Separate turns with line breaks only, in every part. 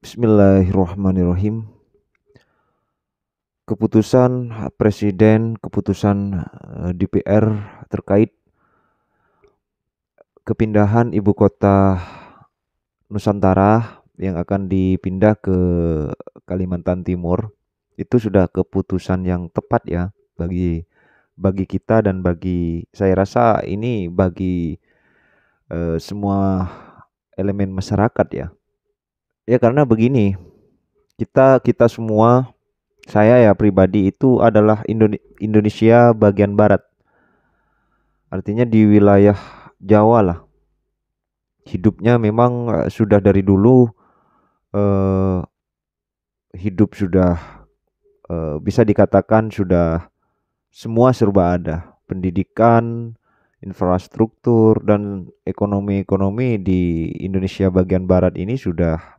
Bismillahirrahmanirrahim. Keputusan Presiden, keputusan DPR terkait kepindahan ibu kota Nusantara yang akan dipindah ke Kalimantan Timur itu sudah keputusan yang tepat ya bagi bagi kita dan bagi saya rasa ini bagi semua elemen masyarakat ya. Ya karena begini, kita kita semua saya ya pribadi itu adalah Indonesia bagian barat. Artinya di wilayah Jawa lah. Hidupnya memang sudah dari dulu eh, hidup sudah bisa dikatakan sudah semua serba ada. Pendidikan, infrastruktur dan ekonomi-ekonomi di Indonesia bagian barat ini sudah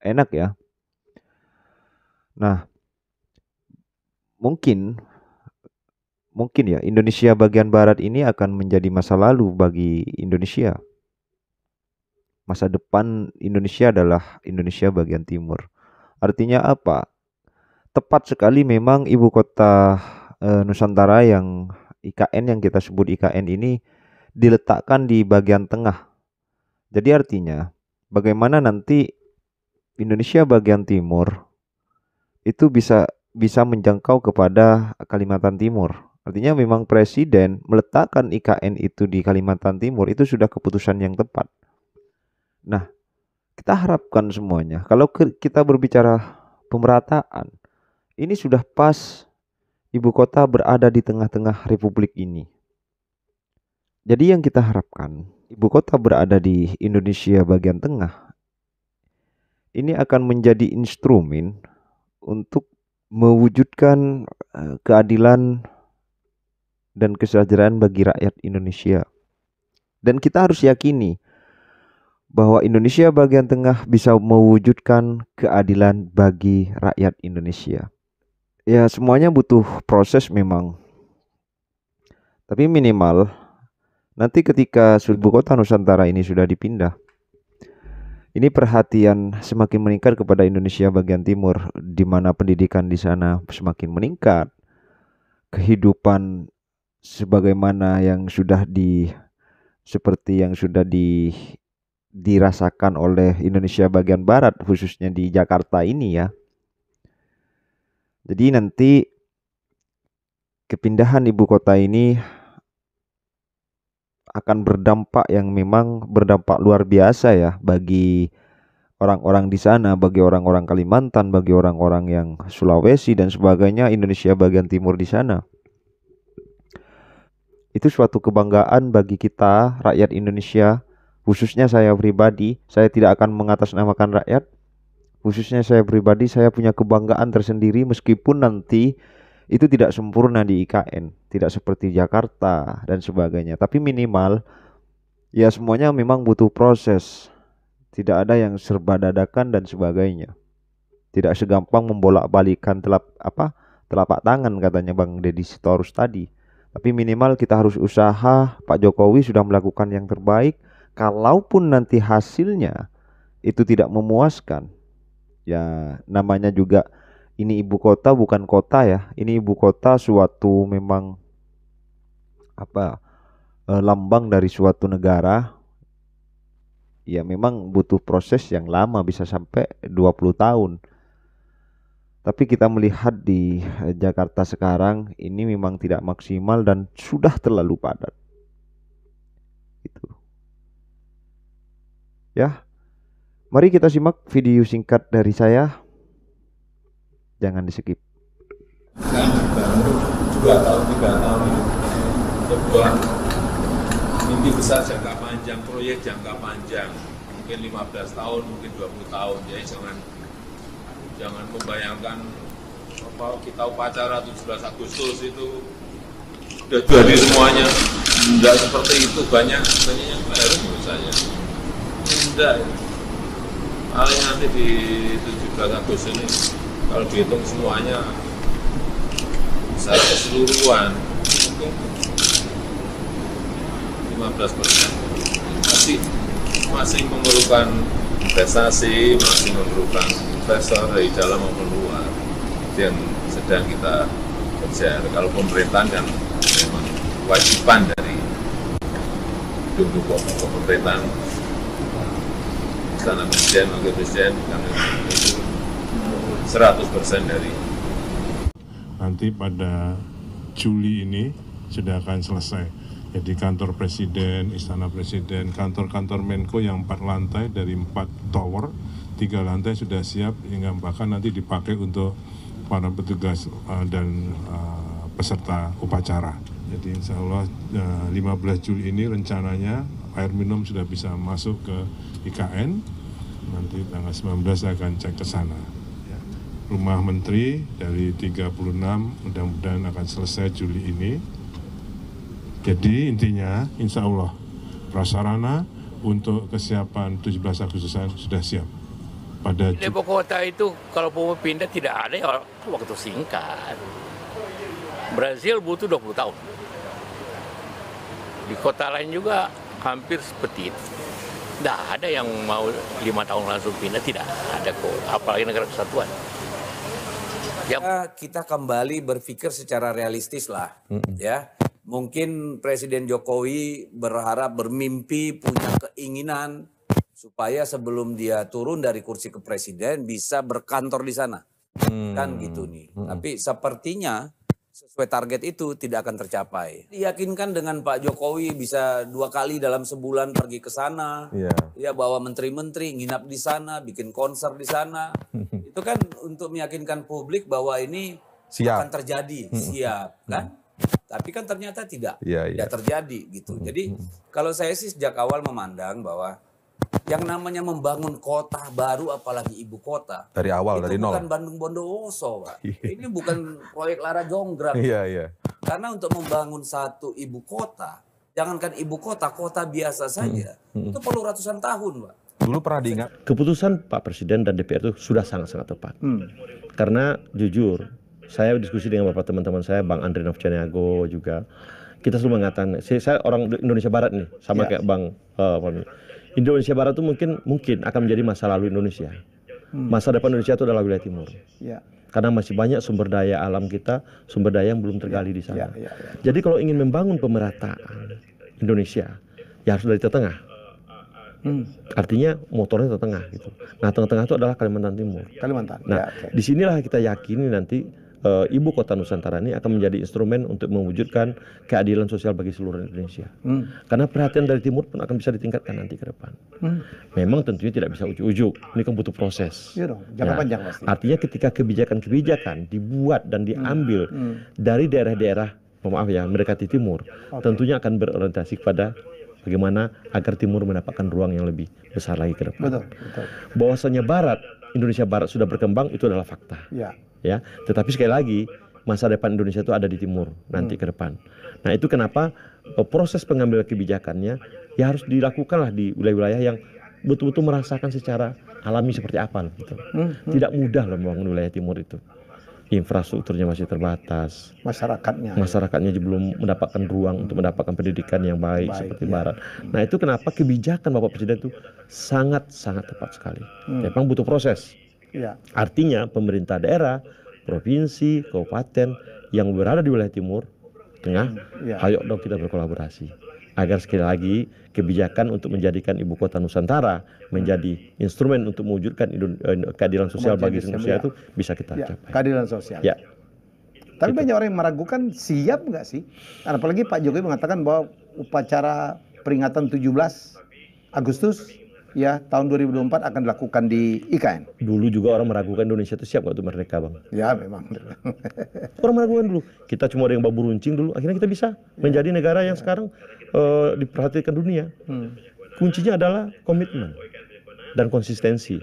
enak ya. Nah, mungkin mungkin ya Indonesia bagian barat ini akan menjadi masa lalu bagi Indonesia. Masa depan Indonesia adalah Indonesia bagian timur. Artinya apa? Tepat sekali memang ibu kota Nusantara yang IKN yang kita sebut IKN ini diletakkan di bagian tengah. Jadi artinya bagaimana nanti Indonesia bagian timur itu bisa menjangkau kepada Kalimantan Timur. Artinya memang presiden meletakkan IKN itu di Kalimantan Timur itu sudah keputusan yang tepat. Nah, kita harapkan semuanya kalau kita berbicara pemerataan, ini sudah pas ibu kota berada di tengah-tengah republik ini. Jadi yang kita harapkan, ibu kota berada di Indonesia bagian tengah. Ini akan menjadi instrumen untuk mewujudkan keadilan dan kesejahteraan bagi rakyat Indonesia. Dan kita harus yakini bahwa Indonesia bagian tengah bisa mewujudkan keadilan bagi rakyat Indonesia. Ya, semuanya butuh proses memang. Tapi minimal nanti ketika ibu kota Nusantara ini sudah dipindah, ini perhatian semakin meningkat kepada Indonesia bagian timur, di mana pendidikan di sana semakin meningkat, kehidupan sebagaimana yang sudah seperti yang sudah dirasakan oleh Indonesia bagian barat, khususnya di Jakarta ini ya. Jadi nanti kepindahan ibu kota ini akan berdampak yang memang berdampak luar biasa ya bagi orang-orang di sana, bagi orang-orang Kalimantan, bagi orang-orang yang Sulawesi dan sebagainya, Indonesia bagian timur di sana. Itu suatu kebanggaan bagi kita rakyat Indonesia, khususnya saya pribadi. Saya tidak akan mengatasnamakan rakyat. Khususnya saya pribadi, saya punya kebanggaan tersendiri meskipun nanti itu tidak sempurna di IKN, tidak seperti Jakarta dan sebagainya. Tapi minimal ya semuanya memang butuh proses. Tidak ada yang serba dadakan dan sebagainya. Tidak segampang membolak-balikan telapak tangan katanya Bang Deddy Sitorus tadi. Tapi minimal kita harus usaha. Pak Jokowi sudah melakukan yang terbaik. Kalaupun nanti hasilnya itu tidak memuaskan, ya namanya juga ini ibu kota bukan kota ya. Ini ibu kota suatu memang lambang dari suatu negara. Ya memang butuh proses yang lama, bisa sampai 20 tahun. Tapi kita melihat di Jakarta sekarang ini memang tidak maksimal dan sudah terlalu padat. Itu. Ya, mari kita simak video singkat dari saya. Jangan di skip.
Kan baru 2 tahun 3 tahun ini sebuah mimpi besar jangka panjang, proyek jangka panjang, mungkin 15 tahun, mungkin 20 tahun. Jadi jangan membayangkan apa kita upacara 17 Agustus itu sudah jadi semuanya. Tidak seperti itu, banyak yang baru menurut saya. Tidak, paling nanti di 17 Agustus ini kalau dihitung semuanya secara keseluruhan mungkin 15%. Masih memerlukan investasi, masih memerlukan investor dari dalam maupun luar. Itu yang sedang kita kejar. Kalau pemerintahan kan memang kewajiban dari gedung pemerintahan, Istana Presiden, Wakil Presiden, kami itu 100% dari.
Nanti pada Juli ini sudah akan selesai. Jadi kantor Presiden, Istana Presiden, kantor-kantor Menko yang 4 lantai dari 4 tower, 3 lantai sudah siap, hingga bahkan nanti dipakai untuk para petugas dan peserta upacara. Jadi insya Allah 15 Juli ini rencananya air minum sudah bisa masuk ke IKN, nanti tanggal 19 akan cek ke sana. Rumah Menteri dari 36 mudah-mudahan akan selesai Juli ini. Jadi intinya insya Allah prasarana untuk kesiapan 17 Agustusan sudah siap. Pada
Ibu kota itu kalau mau pindah tidak ada ya waktu singkat. Brazil butuh 20 tahun. Di kota lain juga hampir seperti itu. Tidak ada yang mau 5 tahun langsung pindah, tidak ada kok. Apalagi negara kesatuan.
Kita kembali berpikir secara realistis lah, ya. Mungkin Presiden Jokowi berharap, bermimpi, punya keinginan supaya sebelum dia turun dari kursi ke presiden bisa berkantor di sana, kan gitu nih. Tapi sepertinya sesuai target itu tidak akan tercapai. Diyakinkan dengan Pak Jokowi bisa 2 kali dalam sebulan pergi ke sana, ya bawa menteri-menteri nginap di sana, bikin konser di sana. Itu kan untuk meyakinkan publik bahwa ini akan terjadi, siap kan? Tapi kan ternyata tidak terjadi gitu. Jadi kalau saya sih sejak awal memandang bahwa yang namanya membangun kota baru, apalagi ibu kota,
dari awal,
itu
dari nol.
bukan Bandung Bondowoso, Pak. Ini bukan proyek Lara Jonggrang. Karena untuk membangun satu ibu kota, jangankan ibu kota, kota biasa saja, itu perlu ratusan tahun, Pak.
Dulu pernah diingat.
Keputusan Pak Presiden dan DPR itu sudah sangat-sangat tepat. Karena jujur, saya diskusi dengan beberapa teman-teman saya, Bang Andre Novcaniago juga, kita selalu mengatakan, saya orang Indonesia Barat nih, sama kayak Bang Indonesia Barat itu mungkin akan menjadi masa lalu Indonesia. Masa depan Indonesia itu adalah wilayah timur. Karena masih banyak sumber daya alam kita, sumber daya yang belum tergali di sana. Jadi kalau ingin membangun pemerataan Indonesia, ya harus dari tengah. Artinya motornya ke tengah gitu. Nah, tengah-tengah itu adalah Kalimantan Timur. Nah, disinilah kita yakini nanti ibu kota Nusantara ini akan menjadi instrumen untuk mewujudkan keadilan sosial bagi seluruh Indonesia. Karena perhatian dari timur pun akan bisa ditingkatkan nanti ke depan. Memang tentunya tidak bisa ujuk-ujuk. Ini kan butuh proses.
Iya dong, jangka panjang pasti.
Artinya ketika kebijakan-kebijakan dibuat dan diambil dari daerah-daerah, maaf ya, mendekati timur, tentunya akan berorientasi kepada bagaimana agar timur mendapatkan ruang yang lebih besar lagi ke depan.
Betul.
Bahwasanya Indonesia Barat sudah berkembang itu adalah fakta. Ya, tetapi sekali lagi masa depan Indonesia itu ada di timur nanti ke depan. Nah, itu kenapa proses pengambilan kebijakannya ya harus dilakukanlah di wilayah-wilayah yang betul-betul merasakan secara alami seperti apa gitu. Tidak mudah loh membangun wilayah timur itu. Infrastrukturnya masih terbatas. Masyarakatnya belum mendapatkan ruang untuk mendapatkan pendidikan yang baik seperti Barat. Nah, itu kenapa kebijakan Bapak Presiden itu sangat-sangat tepat sekali. Memang butuh proses. Artinya pemerintah daerah, provinsi, kabupaten yang berada di wilayah timur, tengah, ayo dong kita berkolaborasi. Agar sekali lagi kebijakan untuk menjadikan ibu kota Nusantara menjadi instrumen untuk mewujudkan keadilan sosial bagi Indonesia itu bisa kita capai.
Keadilan sosial.
Ya.
Tapi banyak orang yang meragukan siap nggak sih? Apalagi Pak Jokowi mengatakan bahwa upacara peringatan 17 Agustus ya tahun 2024 akan dilakukan di IKN.
Dulu juga orang meragukan Indonesia itu siap nggak untuk merdeka, Bang?
Ya memang.
Orang meragukan dulu. Kita cuma ada yang babu runcing dulu. Akhirnya kita bisa menjadi negara yang sekarang diperhatikan dunia. Kuncinya adalah komitmen dan konsistensi.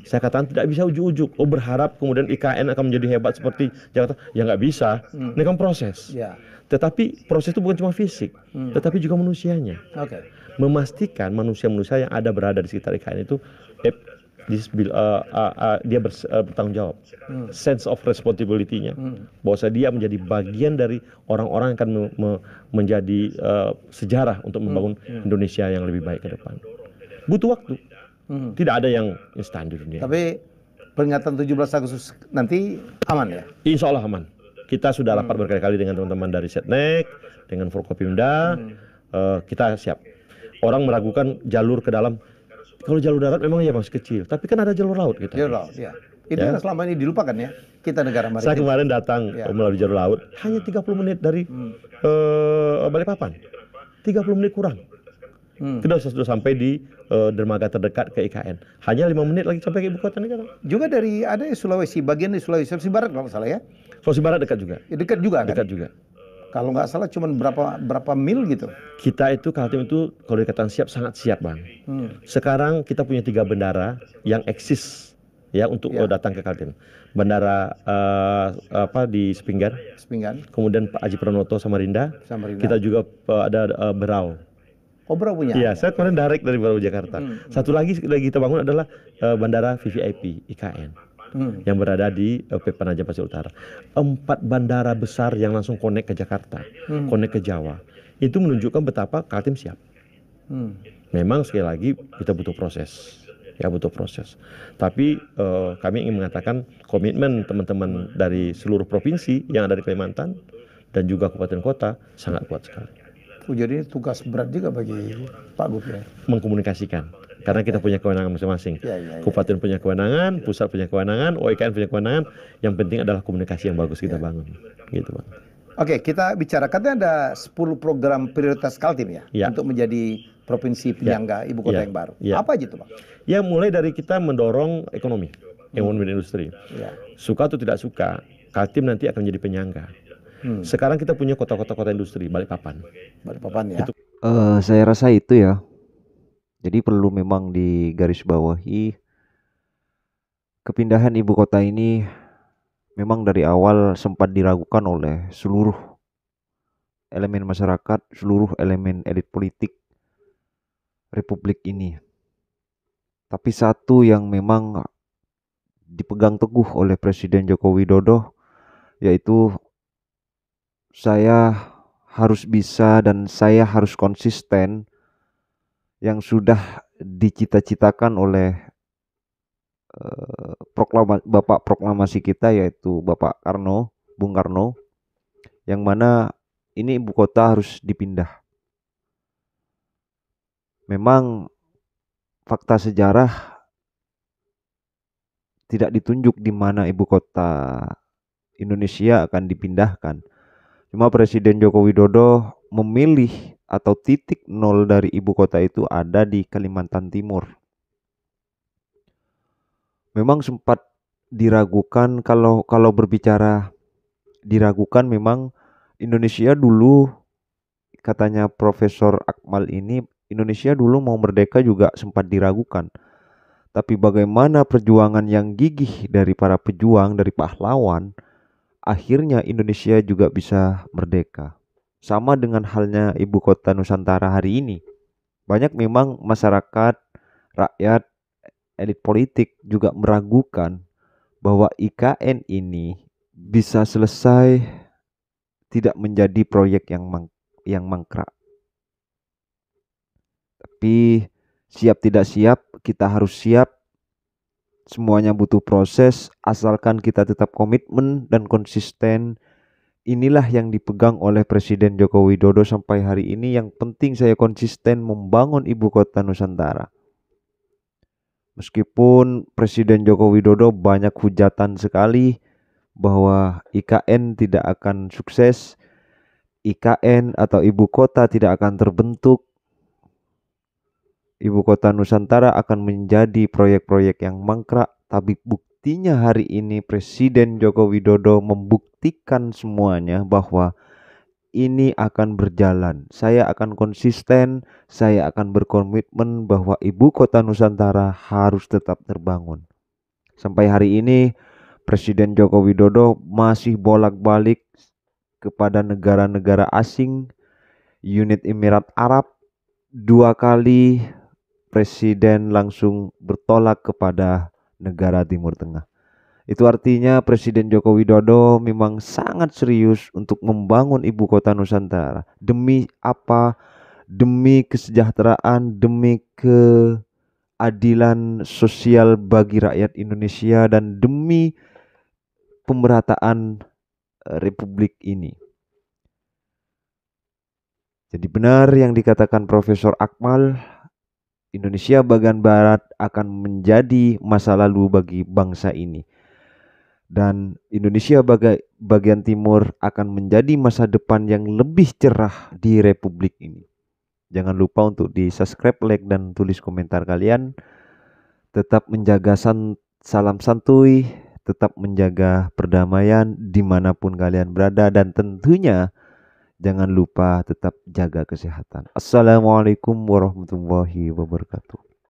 Saya katakan tidak bisa ujuk-ujuk. Berharap kemudian IKN akan menjadi hebat seperti Jakarta. Ya nggak bisa. Ini kan proses. Tetapi proses itu bukan cuma fisik, tetapi juga manusianya. Memastikan manusia-manusia yang ada berada di sekitar IKN itu dia bertanggung jawab, sense of responsibility-nya, bahwa dia menjadi bagian dari orang-orang yang akan menjadi sejarah untuk membangun Indonesia yang lebih baik ke depan. Butuh waktu, Tidak ada yang instan di dunia.
Tapi peringatan 17 Agustus nanti aman ya?
Insya Allah aman. Kita sudah rapat berkali-kali dengan teman-teman dari Setnek, dengan Forkopimda, kita siap. Orang meragukan jalur ke dalam. Kalau jalur darat memang ya masih kecil, tapi kan ada jalur laut kita.
Jalur laut, ya. Itu yang selama ini dilupakan ya, kita negara maritim.
Saya kemarin datang melalui jalur laut, hanya 30 menit dari Balikpapan. 30 menit kurang. Kita sudah sampai di dermaga terdekat ke IKN. Hanya 5 menit lagi sampai ke ibu kota negara.
Juga dari ada Sulawesi, bagian di Sulawesi Barat kalau nggak salah ya?
Sulawesi Barat dekat juga.
Ya, dekat juga kan?
Dekat juga.
Kalau nggak salah cuma berapa mil gitu.
Kita itu Kaltim itu kalau dikatakan siap sangat siap bang. Sekarang kita punya 3 bandara yang eksis ya untuk datang ke Kaltim. Bandara di Sepinggan. Kemudian Pak Haji Pranoto Samarinda. Kita juga ada Berau.
Oh, Berau punya?
Iya, saya kemarin direct dari Berau Jakarta. Satu lagi kita bangun adalah bandara VVIP IKN. Yang berada di Penajam Pasir Utara. 4 bandara besar yang langsung connect ke Jakarta, connect ke Jawa. Itu menunjukkan betapa Kaltim siap. Memang sekali lagi kita butuh proses, ya butuh proses. Tapi kami ingin mengatakan komitmen teman-teman dari seluruh provinsi yang ada di Kalimantan dan juga kabupaten kota sangat kuat sekali.
Jadi tugas berat juga bagi Pak Gup ya?
Mengkomunikasikan. Karena kita punya kewenangan masing-masing. Kabupaten punya kewenangan, pusat punya kewenangan, OIKN punya kewenangan. Yang penting adalah komunikasi yang bagus kita bangun. Gitu, Bang.
Oke, kita bicara. Katanya ada 10 program prioritas Kaltim ya? Untuk menjadi provinsi penyangga ibu kota yang baru. Apa aja itu, Bang?
Ya, mulai dari kita mendorong ekonomi dan industri. Suka atau tidak suka, Kaltim nanti akan menjadi penyangga. Sekarang kita punya kota-kota industri, Balikpapan.
Balikpapan ya.
Saya rasa itu ya. Jadi perlu memang digarisbawahi kepindahan ibu kota ini memang dari awal sempat diragukan oleh seluruh elemen masyarakat, seluruh elemen elit politik Republik ini. Tapi satu yang memang dipegang teguh oleh Presiden Joko Widodo, yaitu saya harus bisa dan saya harus konsisten yang sudah dicita-citakan oleh Bapak proklamasi kita, yaitu Bapak Bung Karno, yang mana ini ibu kota harus dipindah. Memang fakta sejarah tidak ditunjuk di mana ibu kota Indonesia akan dipindahkan. Cuma Presiden Joko Widodo memilih atau titik nol dari ibu kota itu ada di Kalimantan Timur. Memang sempat diragukan, kalau berbicara diragukan, memang Indonesia dulu, katanya Profesor Akmal ini, Indonesia dulu mau merdeka juga sempat diragukan. Tapi bagaimana perjuangan yang gigih dari para pejuang, dari pahlawan, akhirnya Indonesia juga bisa merdeka. Sama dengan halnya ibu kota Nusantara hari ini. Banyak memang masyarakat, rakyat, elit politik juga meragukan bahwa IKN ini bisa selesai tidak menjadi proyek yang mangkrak. Tapi siap tidak siap, kita harus siap. Semuanya butuh proses, asalkan kita tetap komitmen dan konsisten. Inilah yang dipegang oleh Presiden Joko Widodo sampai hari ini. Yang penting saya konsisten membangun ibu kota Nusantara. Meskipun Presiden Joko Widodo banyak hujatan sekali bahwa IKN tidak akan sukses, IKN atau ibu kota tidak akan terbentuk, ibu kota Nusantara akan menjadi proyek-proyek yang mangkrak. Tapi buktinya hari ini Presiden Joko Widodo membuktikan semuanya bahwa ini akan berjalan. Saya akan konsisten, saya akan berkomitmen bahwa ibu kota Nusantara harus tetap terbangun. Sampai hari ini Presiden Joko Widodo masih bolak-balik kepada negara-negara asing, Unit Emirat Arab. 2 kali Presiden langsung bertolak kepada negara Timur Tengah. Itu artinya Presiden Joko Widodo memang sangat serius untuk membangun ibu kota Nusantara. Demi apa? Demi kesejahteraan, demi keadilan sosial bagi rakyat Indonesia dan demi pemerataan Republik ini. Jadi benar yang dikatakan Profesor Akmal, Indonesia bagian barat akan menjadi masa lalu bagi bangsa ini. Dan Indonesia bagian timur akan menjadi masa depan yang lebih cerah di Republik ini. Jangan lupa untuk di-subscribe, like, dan tulis komentar kalian. Tetap menjaga salam santuy, tetap menjaga perdamaian dimanapun kalian berada, dan tentunya jangan lupa tetap jaga kesehatan. Assalamualaikum warahmatullahi wabarakatuh.